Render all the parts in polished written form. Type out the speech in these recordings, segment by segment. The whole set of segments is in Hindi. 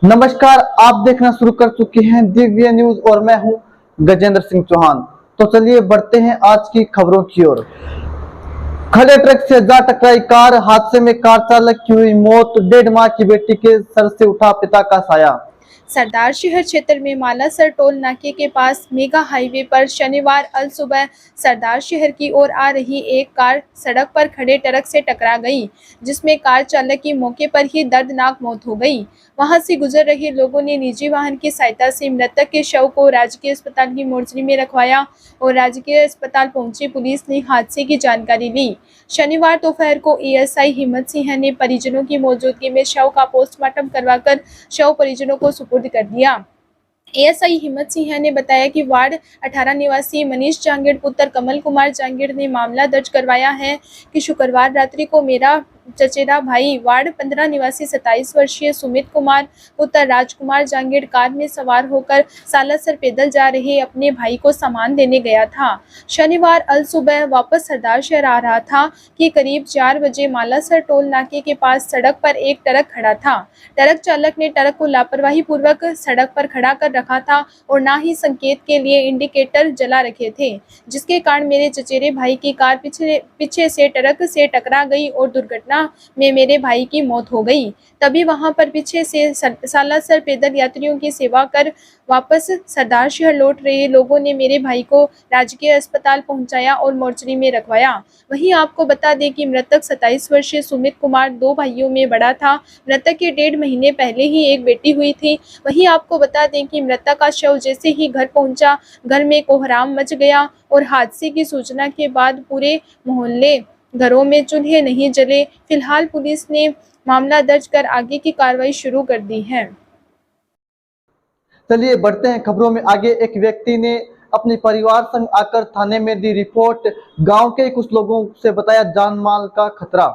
नमस्कार, आप देखना शुरू कर चुके हैं दिव्य न्यूज और मैं हूं गजेंद्र सिंह चौहान। तो चलिए बढ़ते हैं आज की खबरों की ओर। खड़े ट्रक से जा टकराई कार, हादसे में कार चालक की हुई मौत, 1.5 माह की बेटी के सर से उठा पिता का साया। सरदार शहर क्षेत्र में मालासर टोल नाके के पास मेगा हाईवे पर शनिवार अल सुबह सरदार शहर की ओर आ रही एक कार सड़क पर खड़े ट्रक से टकरा गई, जिसमें कार चालक की मौके पर ही दर्दनाक मौत हो गई। वहां से गुजर रहे लोगों ने निजी वाहन की सहायता से मृतक के शव को राजकीय अस्पताल की मोर्चरी में रखवाया और राजकीय अस्पताल पहुंची पुलिस ने हादसे की जानकारी ली। शनिवार दोपहर को एएसआई हिम्मत सिंह ने परिजनों की मौजूदगी में शव का पोस्टमार्टम करवाकर शव परिजनों को सुपुर्द कर दिया। एएसआई हिम्मत सिंह ने बताया कि वार्ड 18 निवासी मनीष जांगीड़ पुत्र कमल कुमार जांगीड़ ने मामला दर्ज करवाया है कि शुक्रवार रात्रि को मेरा चचेरा भाई वार्ड 15 निवासी 27 वर्षीय सुमित कुमार पुत्र राजकुमार जांगीड़ कार में सवार होकर सालासर पैदल जा रहे अपने भाई को सामान देने गया था। शनिवार अल सुबह वापस सरदार शहर आ रहा था कि करीब 4 बजे मालासर टोल नाके के पास सड़क पर एक ट्रक खड़ा था। ट्रक चालक ने ट्रक को लापरवाही पूर्वक सड़क पर खड़ा कर रखा था और ना ही संकेत के लिए इंडिकेटर जला रखे थे, जिसके कारण मेरे चचेरे भाई की कार पीछे से ट्रक से टकरा गई और दुर्घटना में मेरे भाई की मौत हो गई। तभी वहां पर पीछे से सालासर पैदल यात्रियों की सेवा कर वापस सरदार शहर लौट रहे लोगों ने मेरे भाई को राजकीय अस्पताल पहुंचाया और मोर्चरी में रखवाया। वहीं आपको बता दें कि मृतक 27 वर्षीय सुमित कुमार 2 भाइयों में बड़ा था। मृतक के 1.5 महीने पहले ही एक बेटी हुई थी। वहीं आपको बता दें कि मृतक का शव जैसे ही घर पहुंचा, घर में कोहराम मच गया और हादसे की सूचना के बाद पूरे मोहल्ले घरों में चूल्हे नहीं जले। फिलहाल पुलिस ने मामला दर्ज कर आगे की कार्रवाई शुरू कर दी है। चलिए बढ़ते हैं खबरों में आगे। एक व्यक्ति ने अपने परिवार संग आकर थाने में दी रिपोर्ट। गांव के कुछ लोगों से बताया जान माल का खतरा।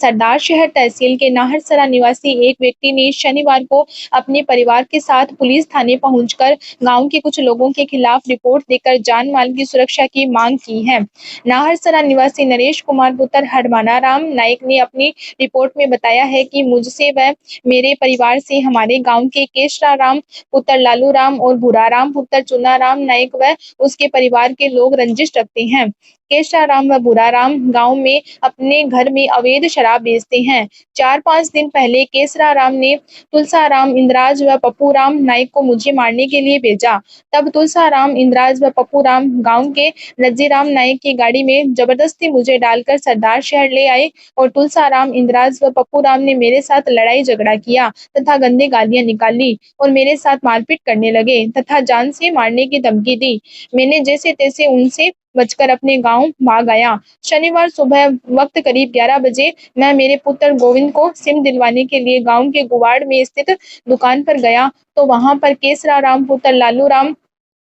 सरदार शहर तहसील के नाहरसरा निवासी एक व्यक्ति ने शनिवार को अपने परिवार के साथ पुलिस थाने पहुंचकर गांव के कुछ लोगों के खिलाफ रिपोर्ट देकर जान माल की सुरक्षा की मांग की है। नाहरसरा निवासी नरेश कुमार पुत्र हरमाना राम नायक ने अपनी रिपोर्ट में बताया है कि मुझसे व मेरे परिवार से हमारे गाँव के केशरा राम पुत्र लालू राम और भूरा राम पुत्र चुना राम नायक व उसके परिवार के लोग रंजिश रखते हैं। केशरा राम व भूरा राम गाँव में अपने घर में अवैध शराब बेचते हैं। 4-5 दिन पहले केसरा राम ने तुलसा राम इंद्राज व पप्पू राम नायक को मुझे मारने के लिए भेजा। तब तुलसा राम इंद्राज व पप्पू राम गांव के नजीराम नायक की गाड़ी में जबरदस्ती मुझे डालकर सरदार शहर ले आए और तुलसा राम इंद्राज व पप्पू राम ने मेरे साथ लड़ाई झगड़ा किया तथा गंदे गालियां निकाली और मेरे साथ मारपीट करने लगे तथा जान से मारने की धमकी दी। मैंने जैसे तैसे उनसे बचकर अपने गांव भाग आया। शनिवार सुबह वक्त करीब 11 बजे मैं मेरे पुत्र गोविंद को सिम दिलवाने के लिए गांव के गुवाड़ में स्थित दुकान पर गया तो वहां पर केसरा राम पुत्र लालू राम,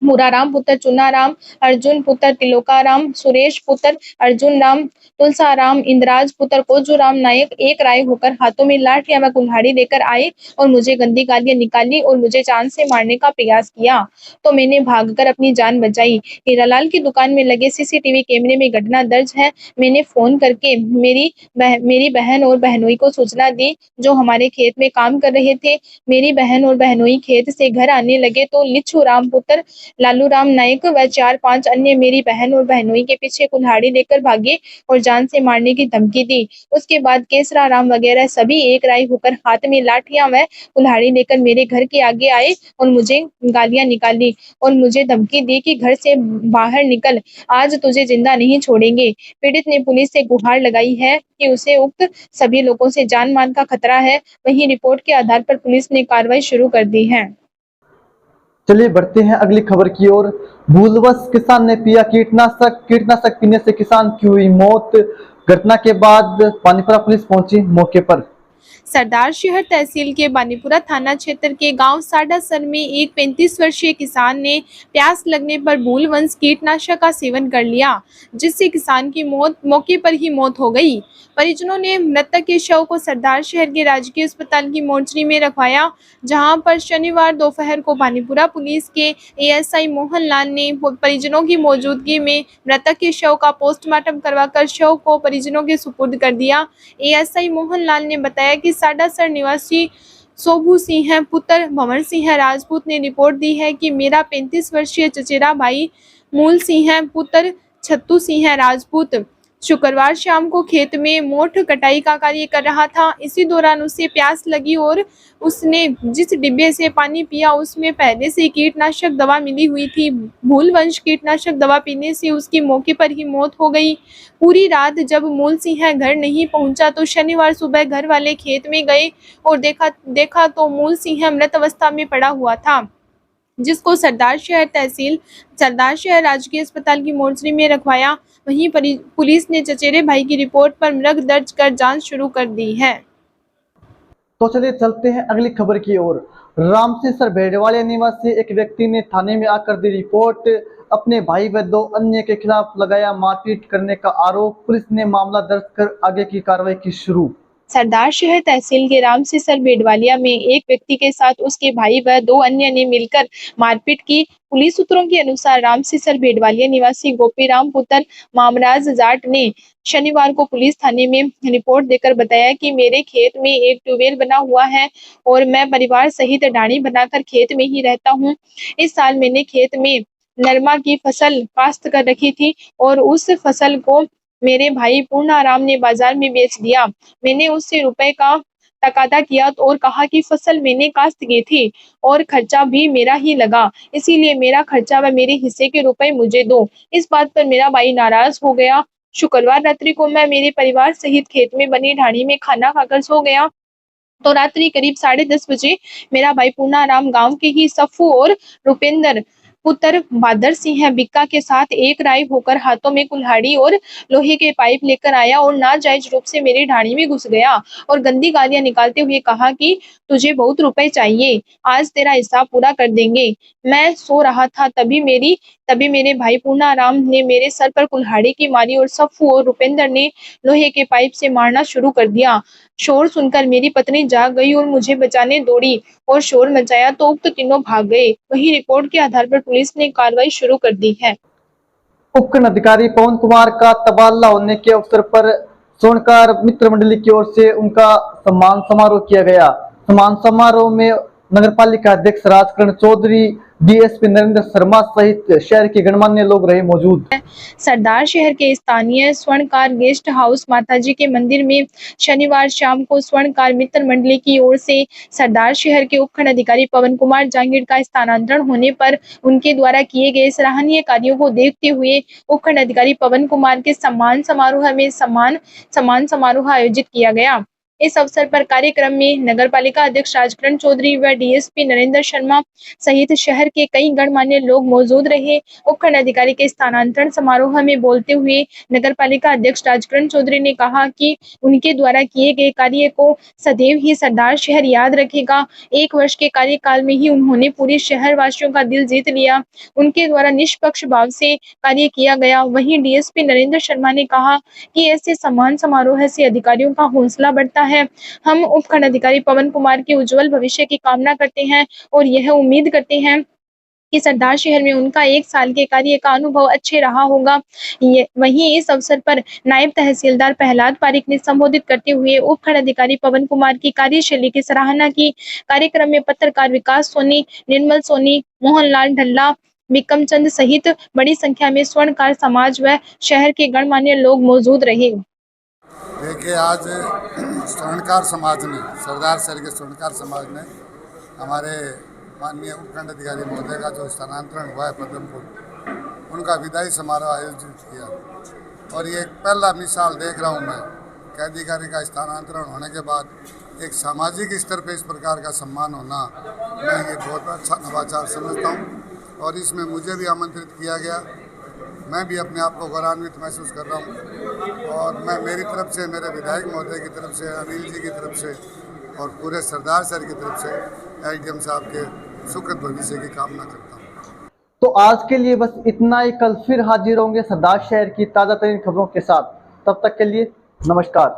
भूरा राम पुत्र चुना राम, अर्जुन पुत्र तिलोका राम, सुरेश पुत्र अर्जुन राम, तुलसा राम इंद्राज पुत्र कोजू राम नायक एक राय होकर हाथों में लाठियां व कुल्हाड़ी लेकर आए और मुझे गंदी गालियां निकाली और मुझे जान से मारने का प्रयास किया तो मैंने भागकर अपनी जान बचाई। हीरालाल की दुकान में लगे सीसीटीवी कैमरे में घटना दर्ज है। मैंने फोन करके मेरी बहन और बहनोई को सूचना दी जो हमारे खेत में काम कर रहे थे। मेरी बहन और बहनोई खेत से घर आने लगे तो लिच्छू राम पुत्र लालू राम नायक व 4-5 अन्य मेरी बहन और बहनोई के पीछे कुल्हाड़ी लेकर भागे और जान से मारने की धमकी दी। उसके बाद केसरा राम वगैरह सभी एक राय होकर हाथ में लाठियां व कुल्हाड़ी लेकर मेरे घर के आगे आए और मुझे गालियां निकाली और मुझे धमकी दी कि घर से बाहर निकल, आज तुझे जिंदा नहीं छोड़ेंगे। पीड़ित ने पुलिस से गुहार लगाई है कि उसे उक्त सभी लोगों से जान माल का खतरा है। वहीं रिपोर्ट के आधार पर पुलिस ने कार्रवाई शुरू कर दी है। चलिए बढ़ते हैं अगली खबर की ओर। भूलवश किसान ने पिया कीटनाशक पीने से किसान की हुई मौत। घटना के बाद पानीपत पुलिस पहुंची मौके पर। सरदार शहर तहसील के बानीपुरा थाना क्षेत्र के गांव साडासर में एक 35 वर्षीय किसान ने प्यास लगने पर भूलवश कीटनाशक का सेवन कर लिया, जिससे किसान की मौके पर ही मौत हो गई। परिजनों ने मृतक के शव को सरदार शहर के राजकीय अस्पताल की मोर्चरी में रखवाया, जहां पर शनिवार दोपहर को बानीपुरा पुलिस के एएसआई मोहन लाल ने परिजनों की मौजूदगी में मृतक के शव का पोस्टमार्टम करवाकर शव को परिजनों के सुपुर्द कर दिया। एएसआई मोहन लाल ने बताया कि साडासर निवासी सोभू सिंह पुत्र भंवर सिंह राजपूत ने रिपोर्ट दी है कि मेरा 35 वर्षीय चचेरा भाई मूल सिंह पुत्र छत्तू सिंह राजपूत शुक्रवार शाम को खेत में मोठ कटाई का कार्य कर रहा था। इसी दौरान उसे प्यास लगी और उसने जिस डिब्बे से पानी पिया उसमें पहले से कीटनाशक दवा मिली हुई थी। भूलवंश कीटनाशक दवा पीने से उसकी मौके पर ही मौत हो गई। पूरी रात जब मूल सिंह घर नहीं पहुंचा तो शनिवार सुबह घर वाले खेत में गए और देखा तो मूल सिंह मृत अवस्था में पड़ा हुआ था, जिसको सरदार शहर राजकीय अस्पताल की मोर्चरी में रखवाया। वहीं पुलिस ने चचेरे भाई की रिपोर्ट पर मृग दर्ज कर जांच शुरू कर दी है। तो चलिए चलते हैं अगली खबर की ओर। रामसिंह भेड़वालिया निवासी एक व्यक्ति ने थाने में आकर दी रिपोर्ट। अपने भाई व 2 अन्य के खिलाफ लगाया मारपीट करने का आरोप। पुलिस ने मामला दर्ज कर आगे की कार्रवाई की शुरू। सरदार शहर तहसील के रामसिंह भेड़वालिया में एक व्यक्ति के साथ उसके भाई व 2 अन्य ने मिलकर मारपीट की। पुलिस सूत्रों के अनुसार रामसिंह भेड़वालिया निवासी गोपीराम पुत्र मामराज जाट ने शनिवार को पुलिस थाने में रिपोर्ट देकर बताया कि मेरे खेत में एक ट्यूबवेल बना हुआ है और मैं परिवार सहित डाणी बनाकर खेत में ही रहता हूँ। इस साल मैंने खेत में नरमा की फसल काश्त कर रखी थी और उस फसल को मेरे भाई पूर्णाराम ने बाजार में बेच दिया। मैंने उससे रुपए का तकादा किया और कहा कि फसल मैंने काश्त की थी और खर्चा भी मेरा ही लगा, इसीलिए मेरा खर्चा व मेरे हिस्से के रुपए मुझे दो। इस बात पर मेरा भाई नाराज हो गया। शुक्रवार रात्रि को मैं मेरे परिवार सहित खेत में बनी ढाणी में खाना खाकर सो गया तो रात्रि करीब 10:30 बजे मेरा भाई पूर्णाराम गांव के ही सफू और रुपेंद्र पुत्र बहादुर सिंह बिक्का के साथ एक राय होकर हाथों में कुल्हाड़ी और लोहे के पाइप लेकर आया और नाजायज रूप से मेरी ढाणी में घुस गया और गंदी गालियां निकालते हुए कहा कि तुझे बहुत रुपए चाहिए, आज तेरा हिसाब पूरा कर देंगे। मैं सो रहा था तभी मेरे भाई पूर्णाराम ने मेरे सर पर कुल्हाड़ी की मारी और सफू और रुपेंद्र ने लोहे के पाइप से मारना शुरू कर दिया। शोर सुनकर मेरी पत्नी जाग गई और मुझे बचाने दौड़ी और शोर मचाया तो उक्त तीनों भाग गए। वही रिपोर्ट के आधार पर पुलिस ने कार्रवाई शुरू कर दी है। उपखंड अधिकारी पवन कुमार का तबादला होने के अवसर पर स्वर्णकार मित्र मंडली की ओर से उनका सम्मान समारोह किया गया। सम्मान समारोह में नगरपालिका अध्यक्ष राजकरण चौधरी, डीएसपी नरेंद्र शर्मा सहित शहर के गणमान्य लोग रहे मौजूद। सरदार शहर के स्थानीय स्वर्णकार गेस्ट हाउस माताजी के मंदिर में शनिवार शाम को स्वर्णकार मित्र मंडली की ओर से सरदार शहर के उपखंड अधिकारी पवन कुमार जांगीड़ का स्थानांतरण होने पर उनके द्वारा किए गए सराहनीय कार्यों को देखते हुए उपखंड अधिकारी पवन कुमार के सम्मान समारोह में सम्मान समारोह आयोजित किया गया। इस अवसर पर कार्यक्रम में नगरपालिका अध्यक्ष राजकरण चौधरी व डीएसपी नरेंद्र शर्मा सहित शहर के कई गणमान्य लोग मौजूद रहे। उपखंड अधिकारी के स्थानांतरण समारोह में बोलते हुए नगरपालिका अध्यक्ष राजकरण चौधरी ने कहा कि उनके द्वारा किए गए कार्य को सदैव ही सरदार शहर याद रखेगा। 1 वर्ष के कार्यकाल में ही उन्होंने पूरे शहर वासियों का दिल जीत लिया। उनके द्वारा निष्पक्ष भाव से कार्य किया गया। वहीं डीएसपी नरेंद्र शर्मा ने कहा कि ऐसे सम्मान समारोह से अधिकारियों का हौसला बढ़ता है। हम उपखंड अधिकारी पवन कुमार के उज्जवल भविष्य की कामना करते हैं और यह उम्मीद करते हैं कि सरदार शहर में उनका 1 साल के कार्य का अनुभव अच्छे रहा होगा। वहीं इस अवसर पर नायब तहसीलदार प्रहलाद पारिक ने संबोधित करते हुए उपखंड अधिकारी पवन कुमार की कार्यशैली की सराहना की। कार्यक्रम में पत्रकार विकास सोनी, निर्मल सोनी, मोहनलाल ढल्ला, विक्रम चंद सहित बड़ी संख्या में स्वर्णकार समाज व शहर के गणमान्य लोग मौजूद रहे। देखिए, आज स्वर्णकार समाज ने, सरदार शहर के स्वर्णकार समाज ने हमारे माननीय उपखंड अधिकारी महोदय का जो स्थानांतरण हुआ है पद्मपुर, उनका विदाई समारोह आयोजित किया। और ये पहला मिसाल देख रहा हूँ मैं कि अधिकारी का स्थानांतरण होने के बाद एक सामाजिक स्तर पर इस प्रकार का सम्मान होना, मैं ये बहुत अच्छा नवाचार समझता हूँ और इसमें मुझे भी आमंत्रित किया गया। मैं भी अपने आप को गौरवान्वित महसूस कर रहा हूँ और मैं मेरी तरफ से, मेरे विधायक महोदय की तरफ से, अनिल जी की तरफ से और पूरे सरदार शहर की तरफ से एसडीएम साहब के सुखद भविष्य की कामना करता हूँ। तो आज के लिए बस इतना ही। कल फिर हाजिर होंगे सरदार शहर की ताज़ा तरीन खबरों के साथ। तब तक के लिए नमस्कार।